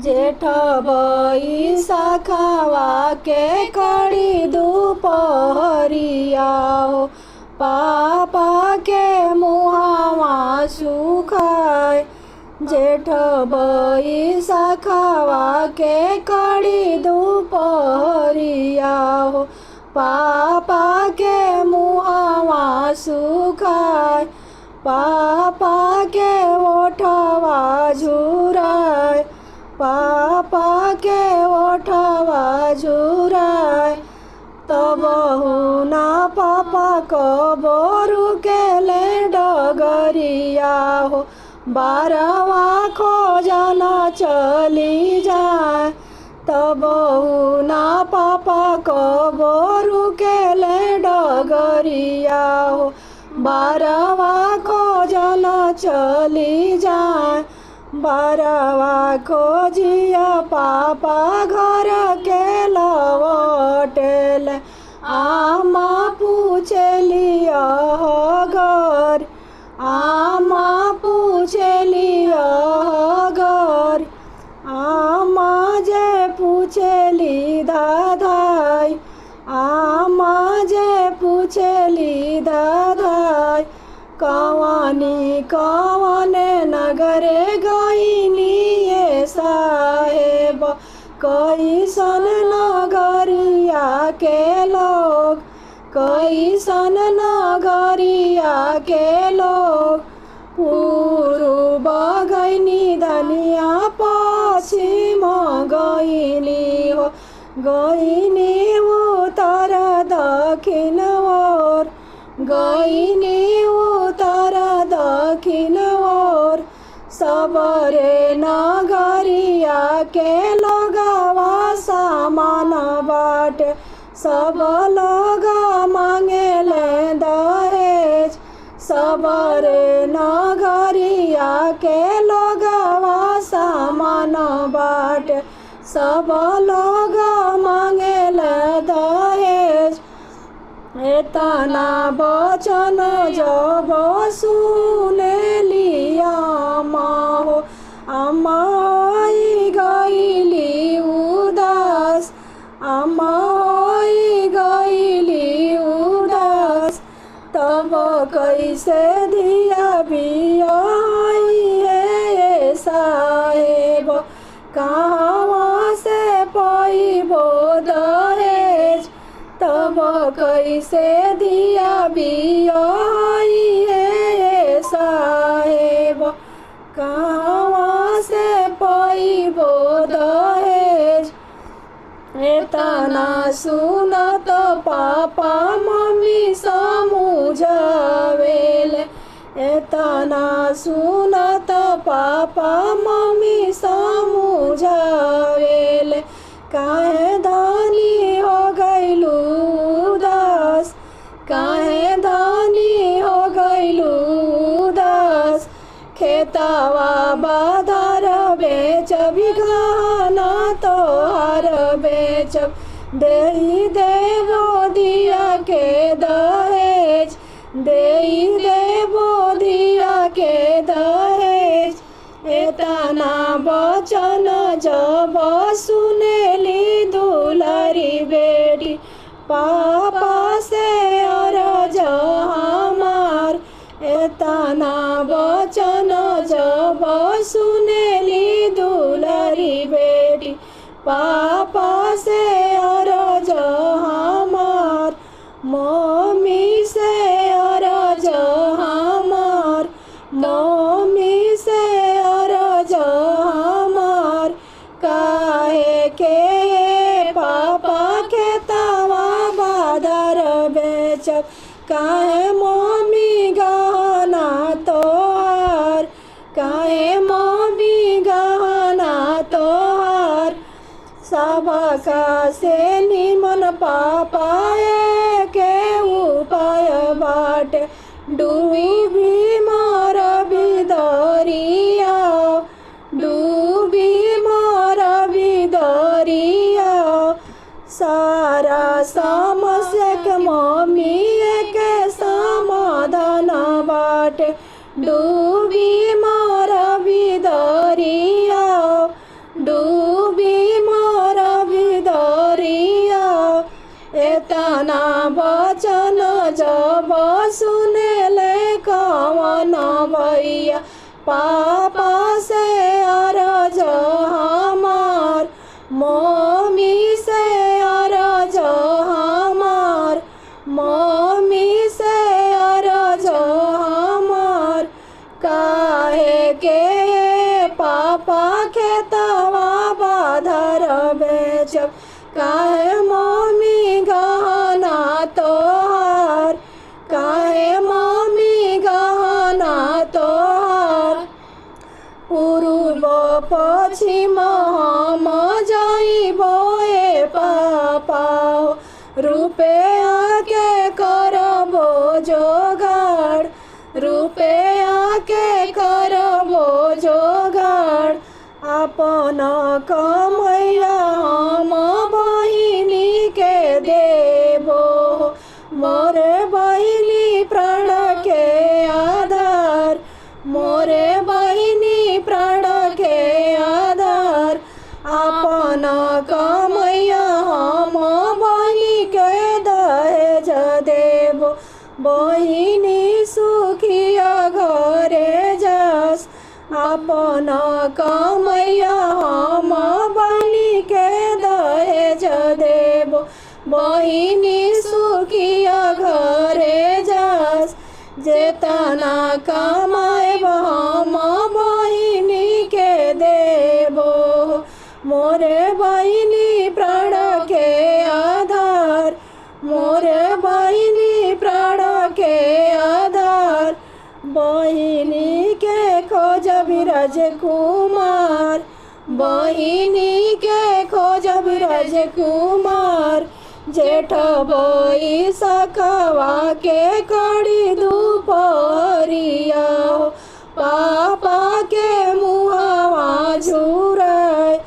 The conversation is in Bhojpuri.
जेठ बैसाखवा के कड़ी दुपहरिया हो पापा के मुहावा सुखाए। जेठ बैसाखवा के कड़ी दुपहरिया हो पापा के मुहावा सुखाए। पापा के ओठवा झुराए पापा के ओठवा झुराए। तब ना पापा कबो रुकेले डगरिया हो बारवा खोजन चली जाए। तब ना पापा कबो रुकेले डगरिया हो बारवा खोजन चली जाए। बारवा खोजिया पापा घर के लौटेल आमा पूछलिया घर आमा पूछलिया घर आमा जे पूछली दादाई आमा जे पूछली दादाई। कवानी कवने नगरे गईनी ये साहेब कैसन नगरिया के लोग कैसन नगरिया के लोग। पूर्व गईनी धनिया पश्चिम गईनी हो गईनी उत्तर दक्षिण ओर गईनी उत्तर दक्षिण ओर। सबरे नगरिया के लोगवा सामान बाट सब लोग मांगेले दहेज। सबरे नगरिया के लोगवा सामान बाट सब लोग मांगेले दहेज। एतना बचन जब सुनेलिया हो अमाई गईली उदास अमाई गईली उदास। तब कैसे दिया बियाई साहेब कहाँ से पैबो दहेज। तब कैसे दिया बियाई साहेब कहाँ से पैबो दहेज। एतना सुनत पापा मम्मी समझावेले एतना सुनत पापा मम्मी समझावेले। काहे धनी हो गईलू उदास काहे धनी हो गईलू उदास। खेतवा बाधर बेचब गहना तोहार बेचब देई देवो दिया के दहेज देई देवो दिया के दहेज। एतना बचन जब सुनेली दुलारी बेटी पापा से अरज हमार। एतना बचन जब सुनेली दुलारी बेटी पापा से अरज हमार। मम्मी से अरज हमार मम्मी से अरज हमार। काहे के पापा के तवा बादर बेचब काहे मम्मी गहना तोहार काहे मम्मी गहना तोहार। सबका से निमन पापा के उपाय बाटे डूबी मार बिदरिया डूबी मार बिदरिया। सारा समस्या के मम्मी के समाधान बाटे डूबी मार बिदरिया डूबी पापा से अरज हमार, मम्मी से अरज हमार, मम्मी से अरज हमार। काहे के पापा खेतवा बाधर बेचब, काहे मम्मी गहना तोहार, काहे मम्मी गहना तोहार। पूर्व पश्चिम हम जाइबो ए पापा, रुपया के करबो जोगाड़, रुपया के करबो जोगाड़। अपन कमैया हम बहिनी के देबो, मोरे बहिनी प्राण के आधार, मोरे बहिनी प्राण के आधार। अपन कमैया हम बहिनी के दहेज देबो, बहिनी सुखिया घरे जास। अपन कमैया हम बहिनी के दहेज देबो, बहिनी सुखिया घरे जास। जेतना कमाएब हम बहिनी के देबो, मोरे बहिनी प्राण के आधार, मोरे बहिनी प्राण के आधार। बहिनी के खोजब राजकुमार, बहिनी के खोजब राजकुमार। जेठ बोई सकवा के कड़ी दुपहरिया, पापा के मुहवा झुराय,